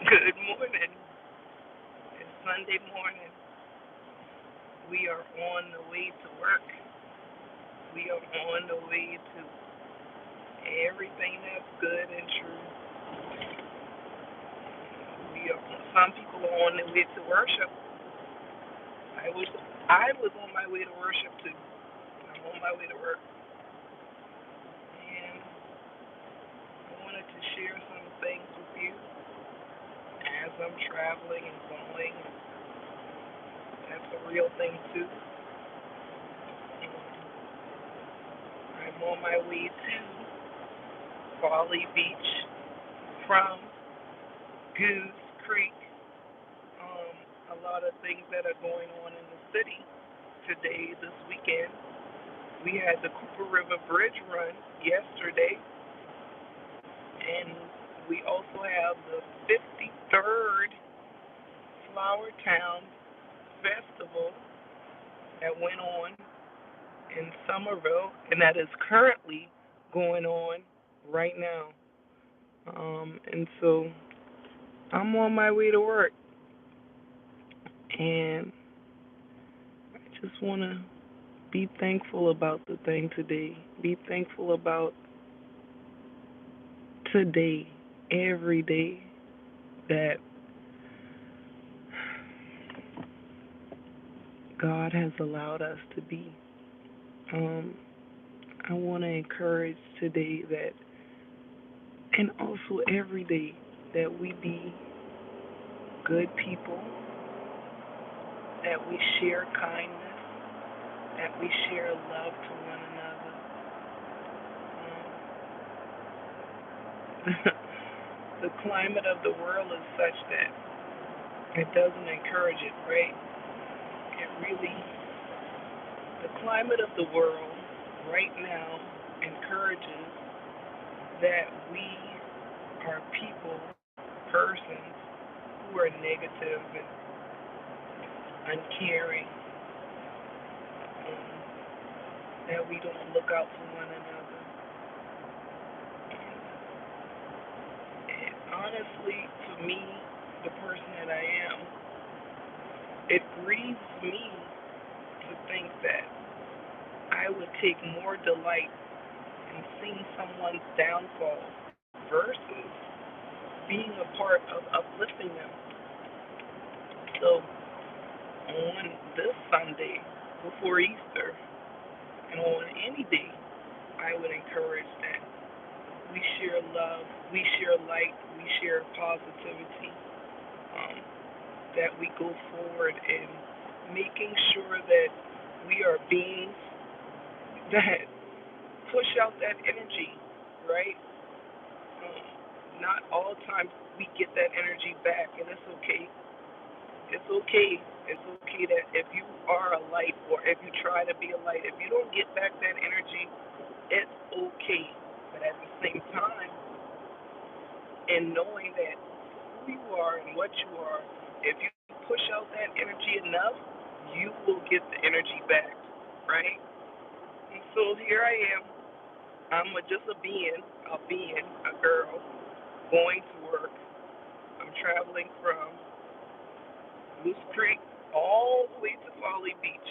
Good morning. It's Sunday morning. We are on the way to work. We are on the way to everything that's good and true. Some people are on their way to worship. I was I was on my way to worship too. I'm on my way to work, and I wanted to share some things with you as I'm traveling and going. That's a real thing too. I'm on my way to Folly Beach from Goose Creek. A lot of things that are going on in the city today, this weekend. We had the Cooper River Bridge run yesterday, and we also have the 53rd Flower Town Festival that went on in Somerville, and that is currently going on right now. And so I'm on my way to work, and I just want to be thankful about the thing today. Be thankful about today, every day that God has allowed us to be. Um, I want to encourage today that, and also every day, that we be good people, that we share kindness, that we share love to one another. The climate of the world is such that it doesn't encourage it, right? It really, the climate of the world right now encourages that we are people, persons who are negative and uncaring, that we don't look out for one another. And honestly, to me, the person that I am, it grieves me to think that I would take more delight in seeing someone's downfall versus being a part of uplifting them. So on this Sunday before Easter and on any day, I would encourage that we share love, we share light, we share positivity, um, that we go forward in making sure that we are beings that push out that energy, right? Not all times we get that energy back, and it's okay. It's okay. It's okay that if you are a light or if you try to be a light, if you don't get back that energy, it's okay. But at the same time, in knowing that who you are and what you are, if you push out that energy enough, you will get the energy back, right? And so here I am. Just a girl, going to work. I'm traveling from Moose Creek all the way to Folly Beach.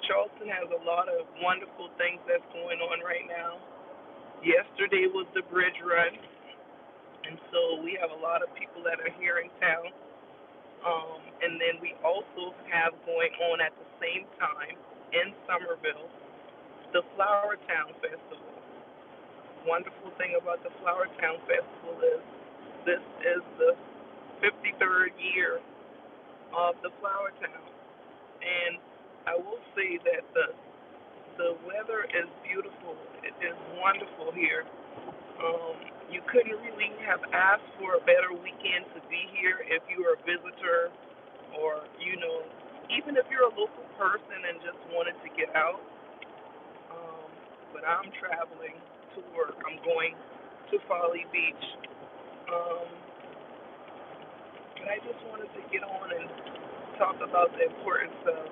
Charleston has a lot of wonderful things that's going on right now. Yesterday was the bridge run, and so we have a lot of people that are here in town. And then we also have going on at the same time in Somerville the Flower Town Festival. Wonderful thing about the Flower Town Festival is this is the 53rd year of the Flower Town, and I will say that the weather is beautiful. It is wonderful here. You couldn't really have asked for a better weekend to be here if you are a visitor, or even if you're a local person and just wanted to get out. Um, but I'm traveling to work. I'm going to Folly Beach. Um, but I just wanted to get on and talk about the importance of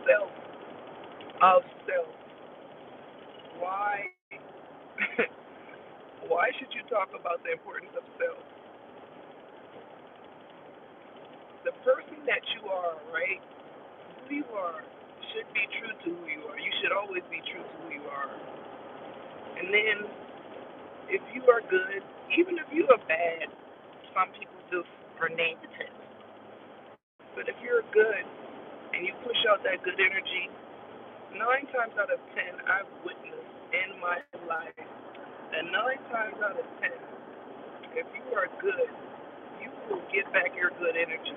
self, of self. Why why should you talk about the importance of self? that you are, right? Who you are should be true to who you are. You should always be true to who you are. And then if you are good, even if you are bad, some people just are negative. But if you're good and you push out that good energy, 9 times out of 10, I've witnessed in my life that 9 times out of 10, if you are good, you will get back your good energy.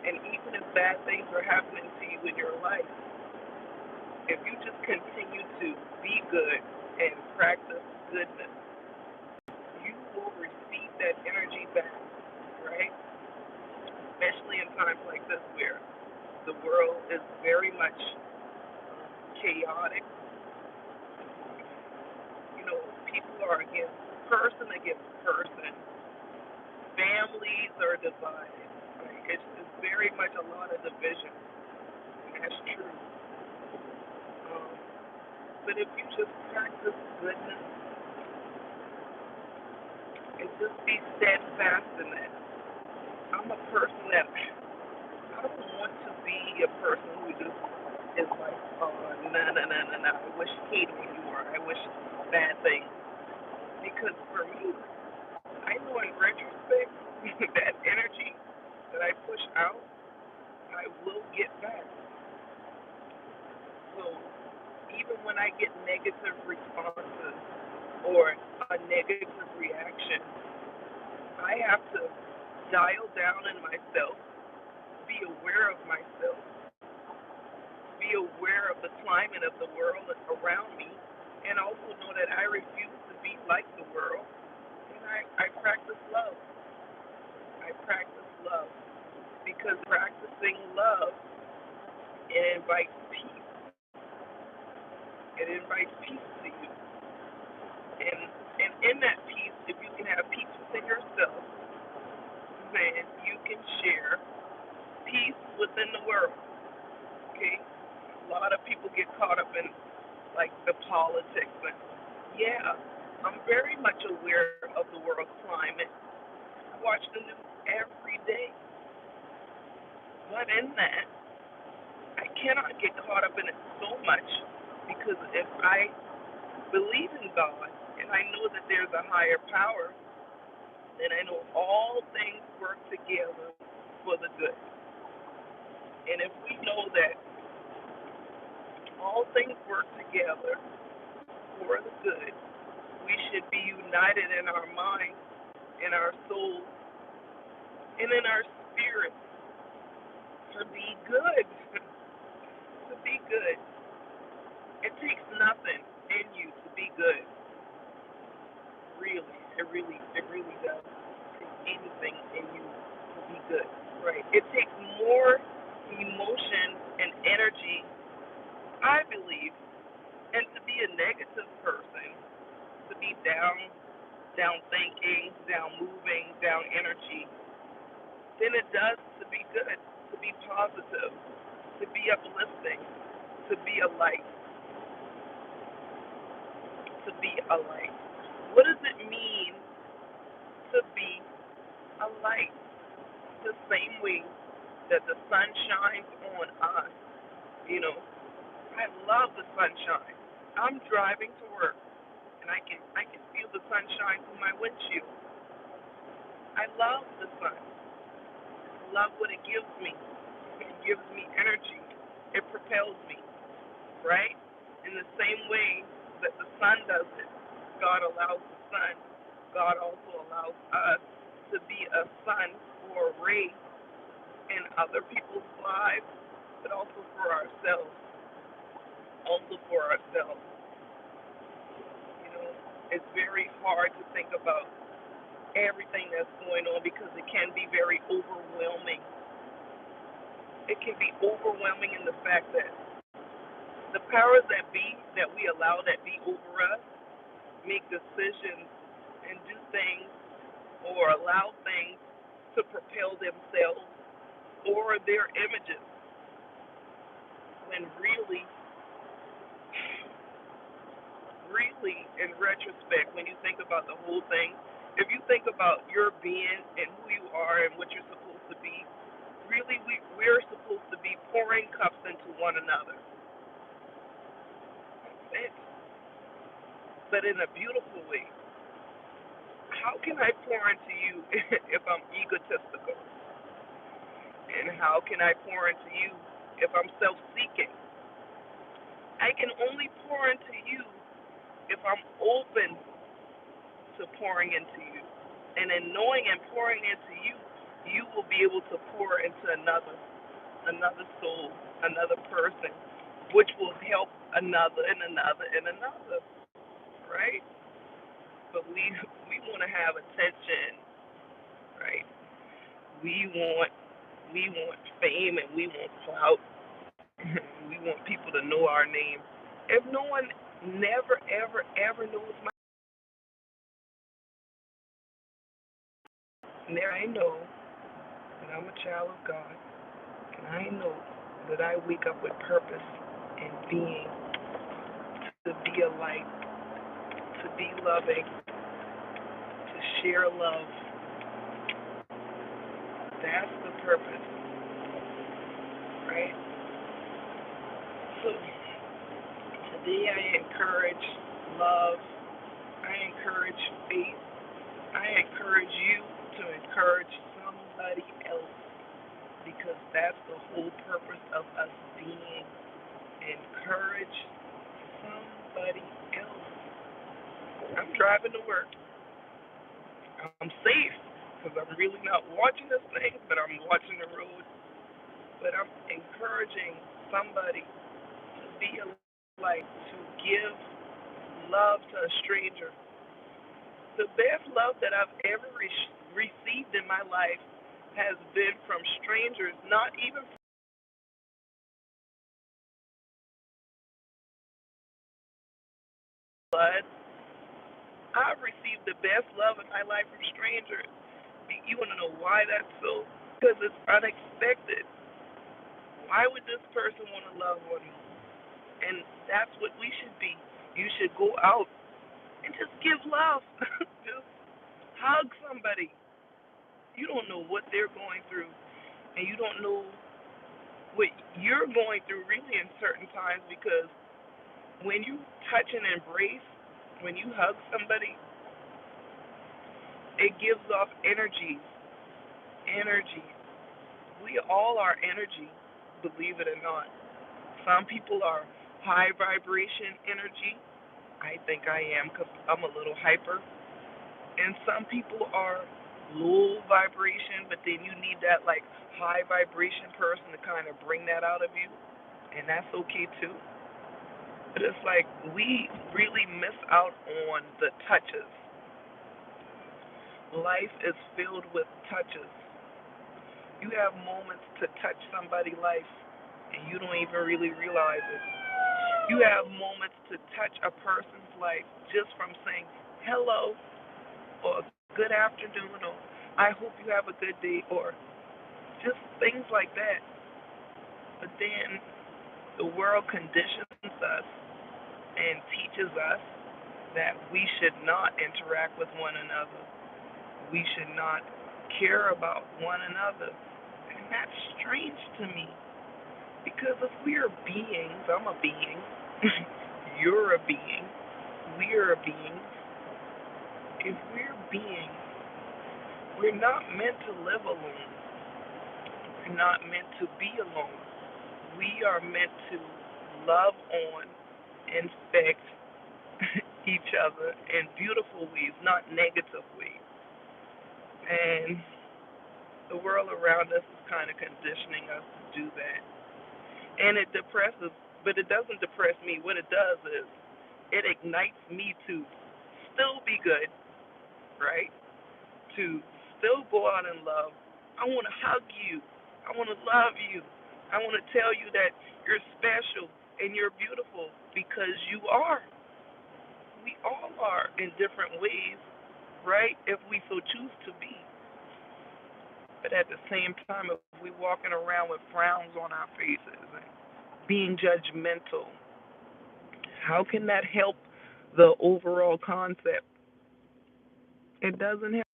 And even if bad things are happening to you in your life, if you just continue to be good and practice goodness, you will receive that energy back, right? Especially in times like this where the world is very much chaotic. You know, people are against person. Families are divided. Right? It's very much a lot of division, and that's true. Um, but if you just practice goodness and just be steadfast in that, I'm a person that I don't want to be a person who just is like, oh, no. I wish hate on you or I wish bad things. Because for me, I know in retrospect that energy that I push out, I will get back. So even when I get negative responses or a negative reaction, I have to dial down in myself, be aware of myself, be aware of the climate of the world around me, and also know that I refuse to be like the world. And I practice love. I practice love because practicing love, it invites peace. It invites peace to you. And in that peace, if you can have peace within yourself, then you can share peace within the world. Okay? A lot of people get caught up in like the politics, but yeah, I'm very much aware of the world climate. I watch the news every day. But in that, I cannot get caught up in it so much because if I believe in God and I know that there's a higher power, then I know all things work together for the good. And if we know that all things work together for the good, we should be united in our mind, in our soul, and in our spirit to be good. To be good. It takes nothing in you to be good. Really. It really does. Take anything in you to be good. Right. It takes more emotion and energy, I believe, and to be a negative person, to be down thinking, down moving, down energy, than it does to be good, to be positive, to be uplifting, to be a light, to be a light. What does it mean to be a light? The same way that the sun shines on us. You know, I love the sunshine. I'm driving to work and I can feel the sunshine through my windshield. I love the sun. I love what it gives me. It gives me energy. It propels me, right? In the same way that the sun does it. God allows the sun. God also allows us to be a sun or a ray in other people's lives, but also for ourselves. Also for ourselves. You know, it's very hard to think about everything that's going on because it can be very overwhelming. It can be overwhelming in the fact that the powers that be that we allow that be over us make decisions and do things or allow things to propel themselves or their images when really in retrospect, when you think about the whole thing, if you think about your being and who you are and what you're supposed to be, Really, we're supposed to be pouring cups into one another. That's it. But in a beautiful way. How can I pour into you if I'm egotistical? And how can I pour into you if I'm self seeking? I can only pour into you if I'm open to pouring into you. And in knowing and pouring into you, you will be able to pour into another soul, another person, which will help another and another and another, right? But we want to have attention, right? We want we want fame and we want clout. We want people to know our name. If no one never ever ever knows my name, I know that I'm a child of God, and I know that I wake up with purpose and being to be a light, to be loving, to share love. That's the purpose, right? So today I encourage love. I encourage faith. I encourage you to encourage somebody else because that's the whole purpose of us being. Encourage somebody else. I'm driving to work. I'm safe because I'm really not watching this thing, but I'm watching the road. But I'm encouraging somebody to be a light, to give love to a stranger. The best love that I've ever received in my life has been from strangers, not even from blood. I've received the best love in my life from strangers. You want to know why that's so? Because it's unexpected. Why would this person want to love on me? And that's what we should be. You should go out and just give love. Just hug somebody. You don't know what they're going through, and you don't know what you're going through really in certain times because when you touch and embrace, when you hug somebody, it gives off energy. Energy. We all are energy, believe it or not. Some people are high vibration energy. I think I am because I'm a little hyper. And some people are low vibration, but then you need that like high vibration person to kind of bring that out of you. And that's okay too. But it's like we really miss out on the touches. Life is filled with touches. You have moments to touch somebody's life and you don't even really realize it. You have moments to touch a person's life just from saying hello or good afternoon or I hope you have a good day or just things like that. But then the world conditions us and teaches us that we should not interact with one another. We should not care about one another. And that's strange to me because if we're beings, I'm a being, you're a being, we're a being. If we're beings, we're not meant to live alone. We're not meant to be alone. We are meant to love on, infect each other in beautiful ways, not negative ways. And the world around us is kind of conditioning us to do that. And it depresses, but it doesn't depress me. What it does is it ignites me to still be good, right? To still go out in love. I want to hug you. I want to love you. I want to tell you that you're special and you're beautiful because you are. We all are in different ways, right? If we so choose to be. But at the same time, if we are walking around with frowns on our faces and being judgmental, how can that help the overall concept? It doesn't help.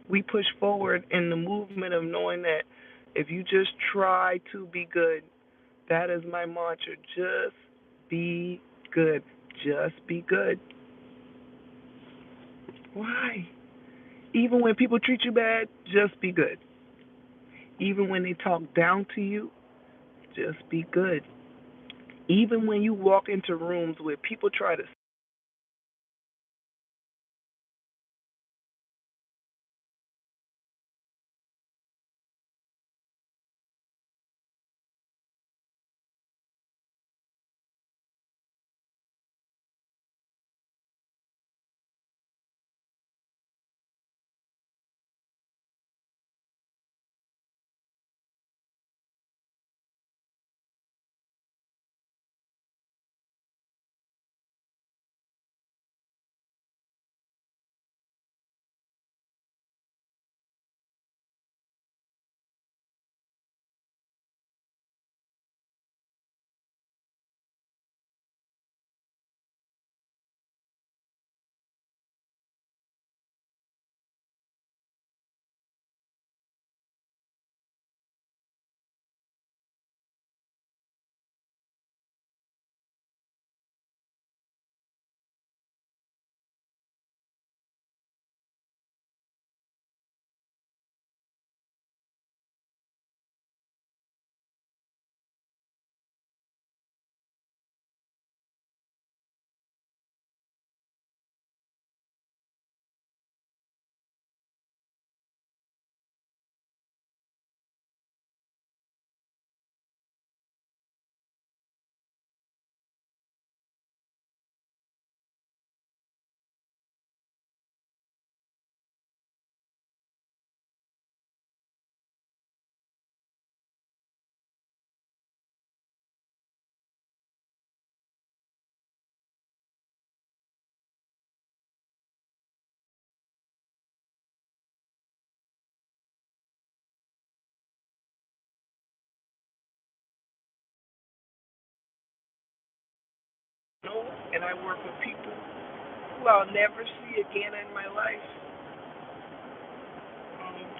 We push forward in the movement of knowing that if you just try to be good, that is my mantra. Just be good. Just be good. Why? Even when people treat you bad, just be good. Even when they talk down to you, just be good. Even when you walk into rooms where people try to know, and I work with people who I'll never see again in my life.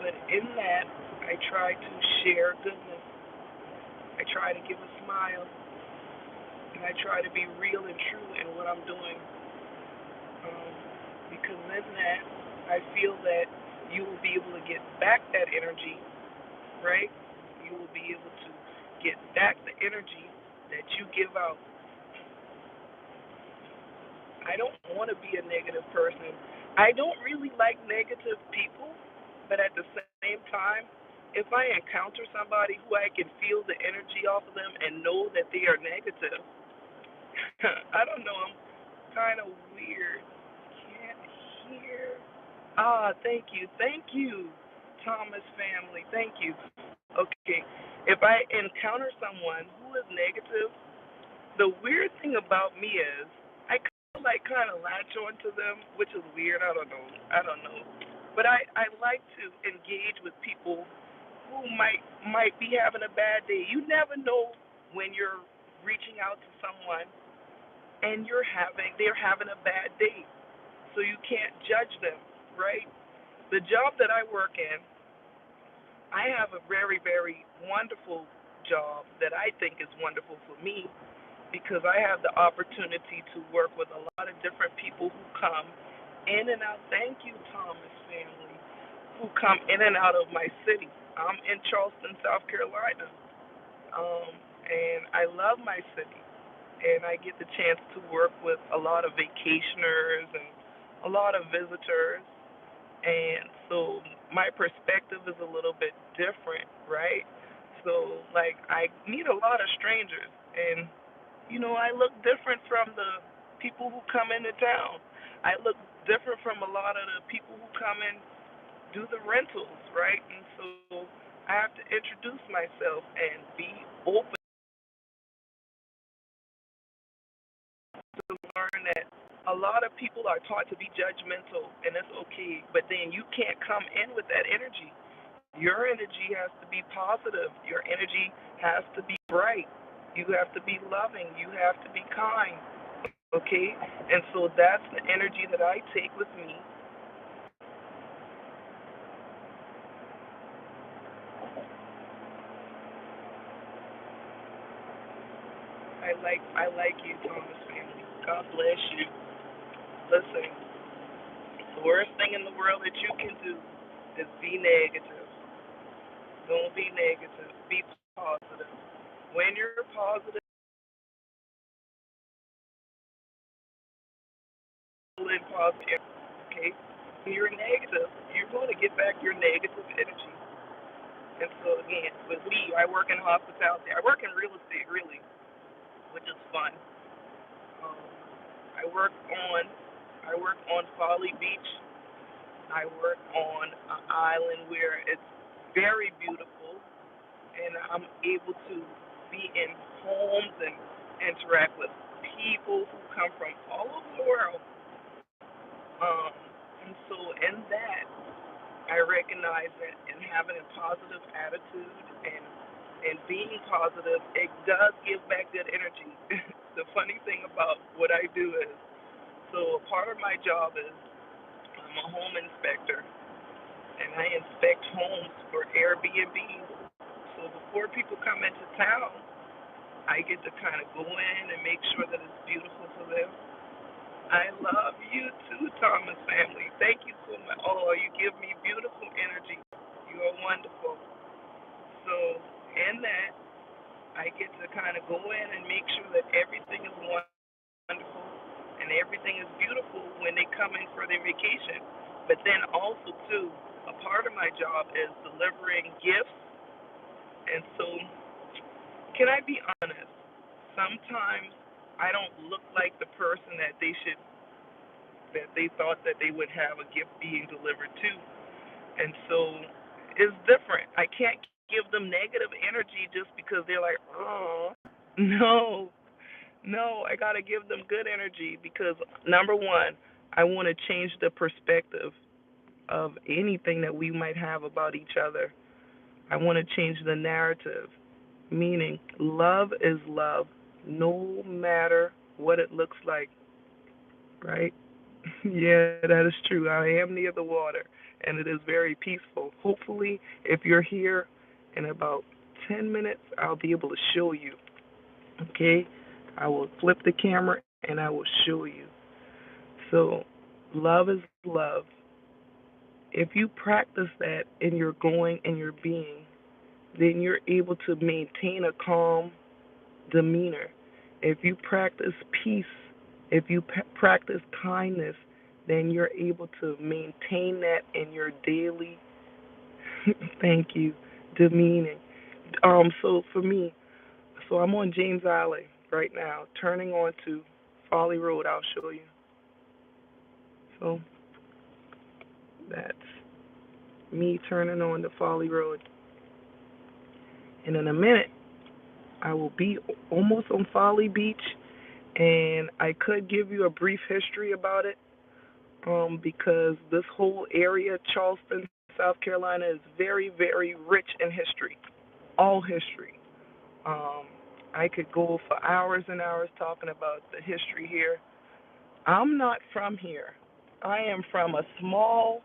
But in that, I try to share goodness. I try to give a smile, and I try to be real and true in what I'm doing. Um, because in that, I feel that you will be able to get back that energy, right? You will be able to get back the energy that you give out. I don't want to be a negative person. I don't really like negative people, but at the same time, if I encounter somebody who I can feel the energy off of them and know that they are negative, I don't know, I'm kind of weird. Can't hear. Ah, thank you. Thank you, Thomas family. Thank you. Okay. If I encounter someone who is negative, the weird thing about me is I kind of latch onto them, which is weird. I don't know. I don't know. But I like to engage with people who might be having a bad day. You never know when you're reaching out to someone and they're having a bad day. So you can't judge them, right? The job that I work in, I have a very, very wonderful job that I think is wonderful for me because I have the opportunity to work with a lot of different people who come in and out. Thank you, Thomas family, who come in and out of my city. I'm in Charleston, South Carolina, and I love my city, and I get the chance to work with a lot of vacationers and a lot of visitors, and so my perspective is a little bit different, right? So like I meet a lot of strangers, and I look different from the people who come into town. I look different from a lot of the people who come and do the rentals, right? And so I have to introduce myself and be open to learn that a lot of people are taught to be judgmental, and it's okay, but then you can't come in with that energy. Your energy has to be positive. Your energy has to be bright. You have to be loving. You have to be kind. Okay? And so that's the energy that I take with me I like you, Thomas family. God bless you. Listen, the worst thing in the world that you can do is be negative. Don't be negative. Be positive. When you're positive and positive, okay? When you're negative, you're going to get back your negative energy. And so again, with me, I work in hospitality. I work in real estate, really, which is fun. Um, I work on I work on Folly Beach. I work on an island where it's very beautiful, and I'm able to be in homes and interact with people who come from all over the world. Um, and so in that, I recognize that in having a positive attitude and being positive, it does give back good energy. The funny thing about what I do is, so a part of my job is I'm a home inspector, and I inspect homes for Airbnbs. So before people come into town, I get to kind of go in and make sure that it's beautiful for them. I love you too, Thomas family. Thank you so much. Oh, you give me beautiful energy. You are wonderful. So, in that, I get to kind of go in and make sure that everything is wonderful and everything is beautiful when they come in for their vacation. But then also, too, a part of my job is delivering gifts. And so, can I be honest? Sometimes I don't look like the person that they thought that they would have a gift being delivered to. And so it's different. I can't give them negative energy just because they're like, oh, no, no, I got to give them good energy because, number one, I want to change the perspective of anything that we might have about each other. I want to change the narrative, meaning love is love no matter what it looks like, right? Yeah, that is true. I am near the water, and it is very peaceful. Hopefully, if you're here in about 10 minutes, I'll be able to show you. Okay? I will flip the camera and I will show you. So, love is love. If you practice that in your going and your being, then you're able to maintain a calm demeanor. If you practice peace, if you practice kindness, then you're able to maintain that in your daily, thank you, demeaning. So for me, so I'm on James Island right now, turning onto Folly Road. I'll show you. So that's me turning on the Folly Road, and in a minute, I will be almost on Folly Beach, and I could give you a brief history about it, because this whole area, Charleston, South Carolina, is very, very rich in history, all history. Um, I could go for hours and hours talking about the history here. I'm not from here. I am from a small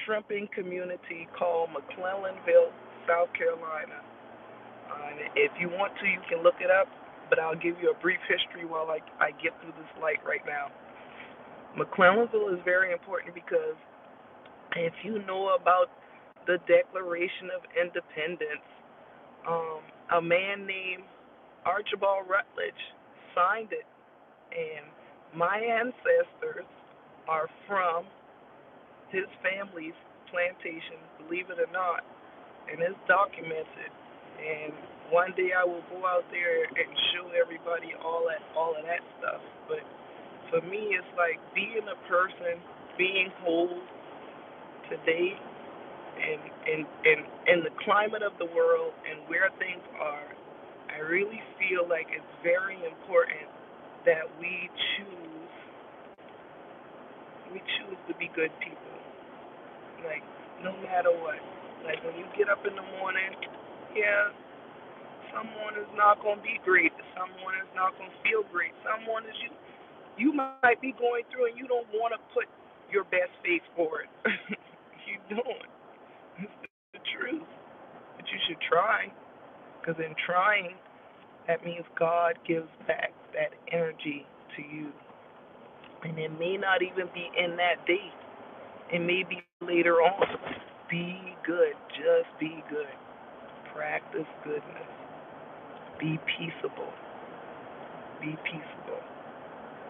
shrimping community called McClellanville, South Carolina. And if you want to, you can look it up, but I'll give you a brief history while I get through this light right now. McClellanville is very important because if you know about the Declaration of Independence, um, a man named Archibald Rutledge signed it, and my ancestors are from his family's plantation, believe it or not, and it's documented. And one day I will go out there and show everybody all of that stuff. But for me, it's like being a person, being whole today, and the climate of the world and where things are. I really feel like it's very important that we choose to be good people. Like no matter what. Like when you get up in the morning, yeah, someone is not gonna be great. Someone is not gonna feel great. Someone is you might be going through and you don't want to put your best face forward. You don't. It's the truth. But you should try, because in trying, That means God gives back that energy to you. And it may not even be in that day. It may be later on. Be good. Just be good. Practice goodness. Be peaceable. Be peaceable.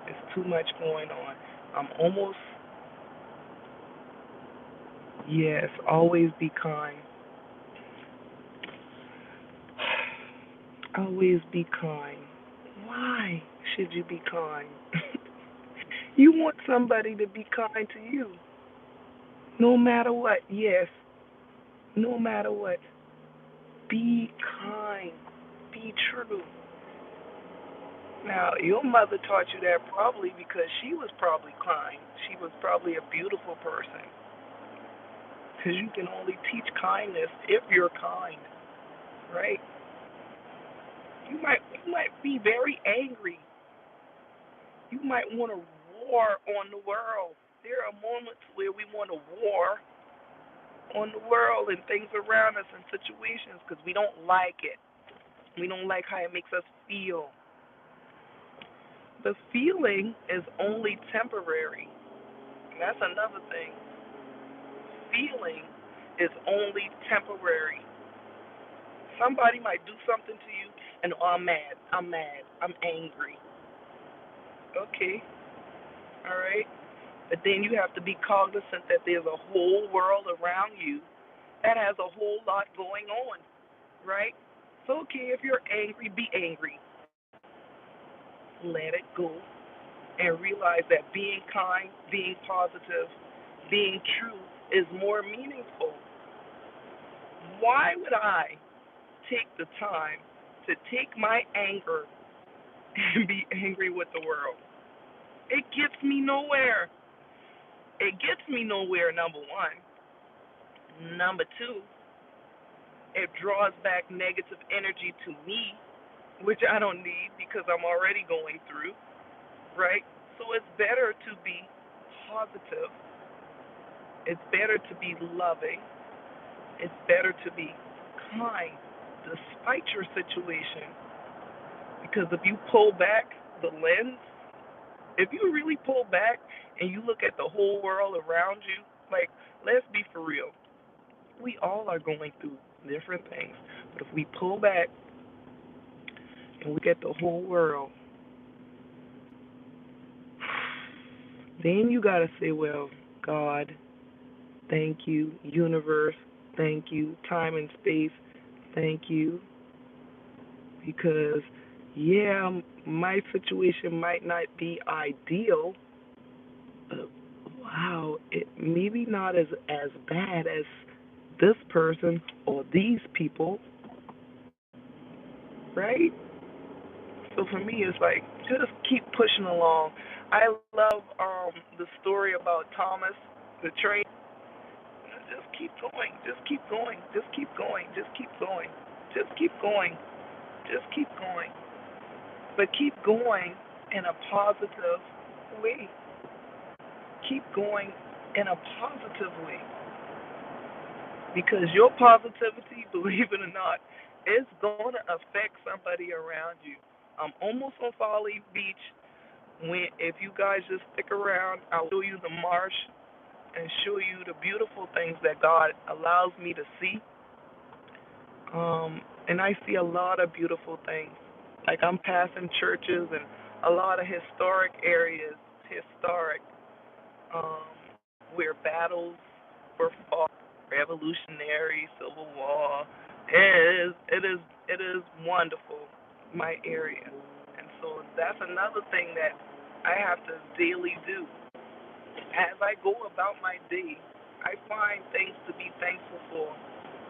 There's too much going on. I'm almost, yes, always be kind. Always be kind. Why should you be kind? You want somebody to be kind to you, no matter what. Yes, no matter what. Be kind. Be true. Now, your mother taught you that probably because she was probably kind. She was probably a beautiful person. Because you can only teach kindness if you're kind, right? You might be very angry. You might want to war on the world. There are moments where we want to war on the world and things around us and situations because we don't like it. We don't like how it makes us feel. The feeling is only temporary. That's another thing. Feeling is only temporary. Somebody might do something to you and oh, I'm mad. I'm mad. I'm angry. Okay, all right. But then you have to be cognizant that there's a whole world around you that has a whole lot going on, right? So okay, if you're angry, be angry. Let it go and realize that being kind, being positive, being true is more meaningful. Why would I take the time to take my anger and be angry with the world? It gets me nowhere. It gets me nowhere, number one. Number two, it draws back negative energy to me, which I don't need because I'm already going through, right? So it's better to be positive. It's better to be loving. It's better to be kind despite your situation. Because if you pull back the lens, if you really pull back and you look at the whole world around you, like, let's be for real. We all are going through different things. But if we pull back and look at the whole world, then you got to say, well, God, thank you. Universe, thank you. Time and space, thank you. Because, yeah, my situation might not be ideal, but wow, it maybe not as bad as this person or these people, right? So for me, it's like just keep pushing along. I love the story about Thomas the train. Just keep going. Just keep going. Just keep going. Just keep going. Just keep going. Just keep going. But keep going in a positive way. Keep going in a positive way. Because your positivity, believe it or not, is going to affect somebody around you. I'm almost on Folly Beach. When if you guys just stick around, I'll show you the marsh and show you the beautiful things that God allows me to see. And I see a lot of beautiful things. Like I'm passing churches and a lot of historic areas, historic, um, where battles were fought, Revolutionary, Civil War. It is wonderful, my area, and so that's another thing that I have to daily do. As I go about my day, I find things to be thankful for,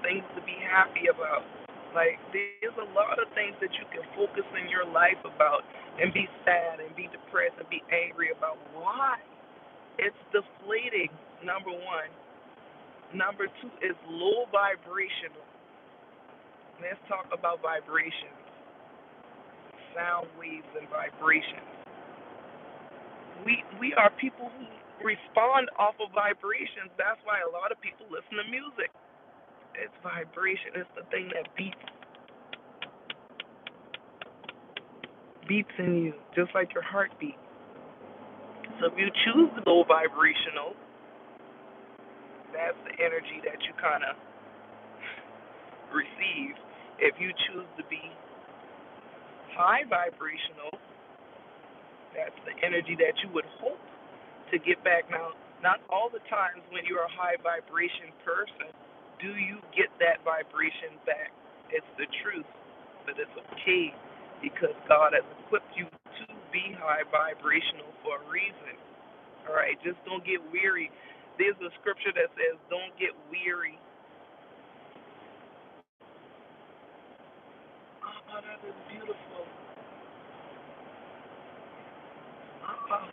things to be happy about. Like there's a lot of things that you can focus in your life about and be sad and be depressed and be angry about. Why? It's deflating, number one. Number two is low vibrational. Let's talk about vibrations, sound waves and vibrations. We are people who respond off of vibrations. That's why a lot of people listen to music. It's vibration. It's the thing that beats. beats in you, just like your heartbeat. So if you choose low vibrational, that's the energy that you kind of receive. If you choose to be high vibrational, that's the energy that you would hope to get back. Now, not all the times when you're a high vibration person do you get that vibration back. It's the truth, but it's okay because God has equipped you to be high vibrational for a reason. All right, just don't get weary. There's a scripture that says, "Don't get weary." Oh, that is beautiful. Oh,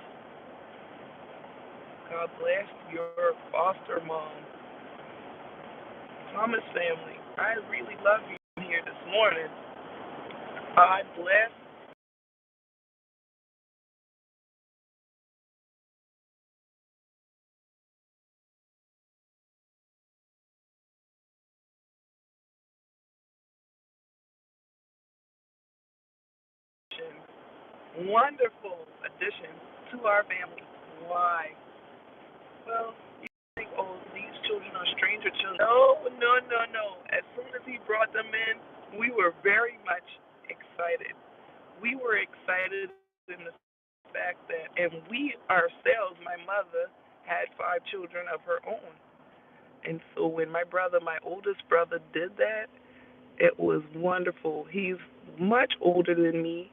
God bless your foster mom, Thomas family. I really love you here this morning. God bless. Wonderful addition to our family. Why? Well, you think, oh, these children are stranger children. No, no, no, no. As soon as he brought them in, we were very much excited. We were excited in the fact that, and we ourselves, my mother, had 5 children of her own. And so when my brother, my oldest brother, did that, it was wonderful. He's much older than me.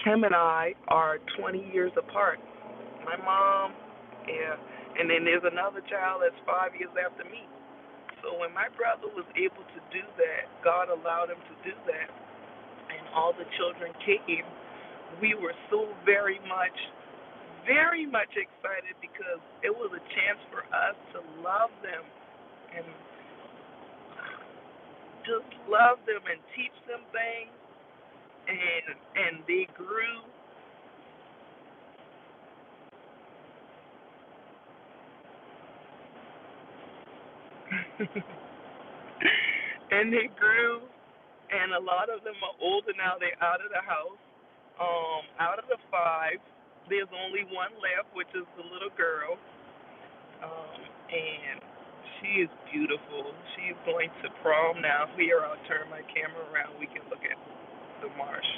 Him and I are 20 years apart. My mom, yeah, and then there's another child that's 5 years after me. So when my brother was able to do that, God allowed him to do that, and all the children came. We were so very much excited because it was a chance for us to love them and just love them and teach them things, and they grew. And they grew, and a lot of them are older now. They're out of the house. Out of the 5, there's only one left, which is the little girl. And she is beautiful. She's going to prom now. Here, I'll turn my camera around. We can look at the marsh.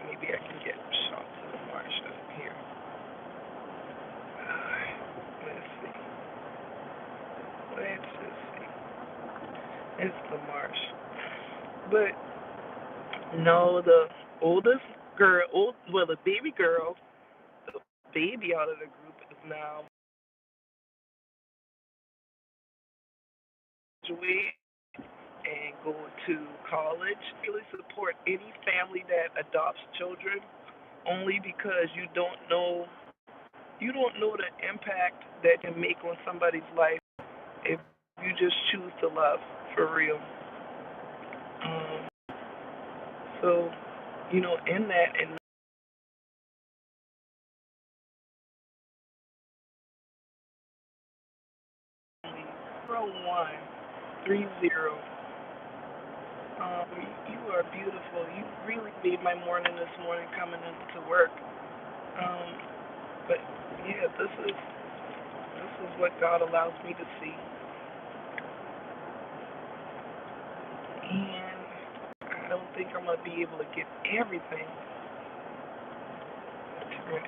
Maybe I can get shots of the marsh up here. Let's see. Let's just see. It's the marsh. But no, the oldest girl, well, the baby girl, the baby out of the group is now graduate and go to college. Really support any family that adopts children, only because you don't know the impact that can make on somebody's life if you just choose to love for real. Um, so, in that, and only 0130. You are beautiful. You really made my morning this morning coming into work. Um, but yeah, this is what God allows me to see, and I don't think I'm gonna be able to get everything to it.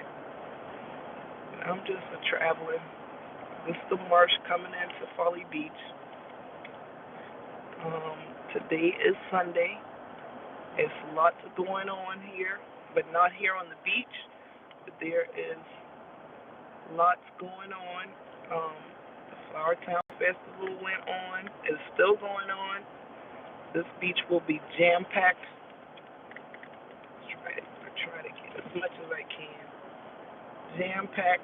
I'm just a traveler. This is the marsh coming into Folly Beach. Um, Today is Sunday. It's lots going on here, but not here on the beach. But there is lots going on. Um, the Flower Town Festival went on. It's still going on. This beach will be jam packed. I try to get as much as I can. Jam packed.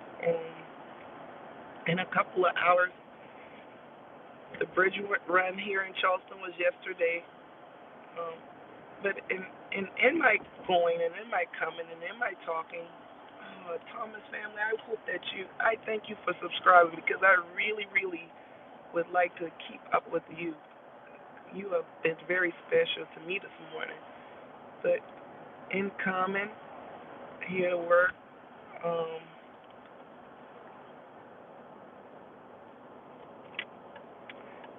In a couple of hours. The bridge run here in Charleston was yesterday. Um, but in my going and in my coming and in my talking, Thomas family, I thank you for subscribing because I really, really would like to keep up with you. You have been very special to me this morning. But in common here at work. Um,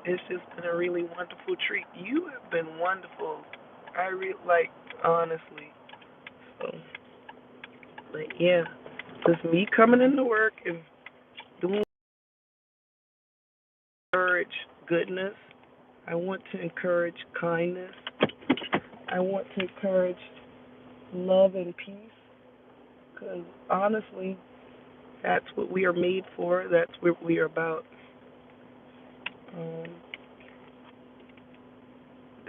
it's just been a really wonderful treat. You have been wonderful. I like honestly. So, but yeah, just me coming into work and doing encourage goodness. I want to encourage kindness. I want to encourage love and peace. Because honestly, that's what we are made for. That's what we are about. Um,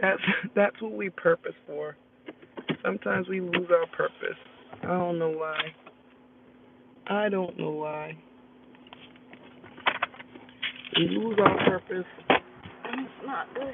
that's that's what we purpose for. Sometimes we lose our purpose. I don't know why. I don't know why. We lose our purpose, and it's not good.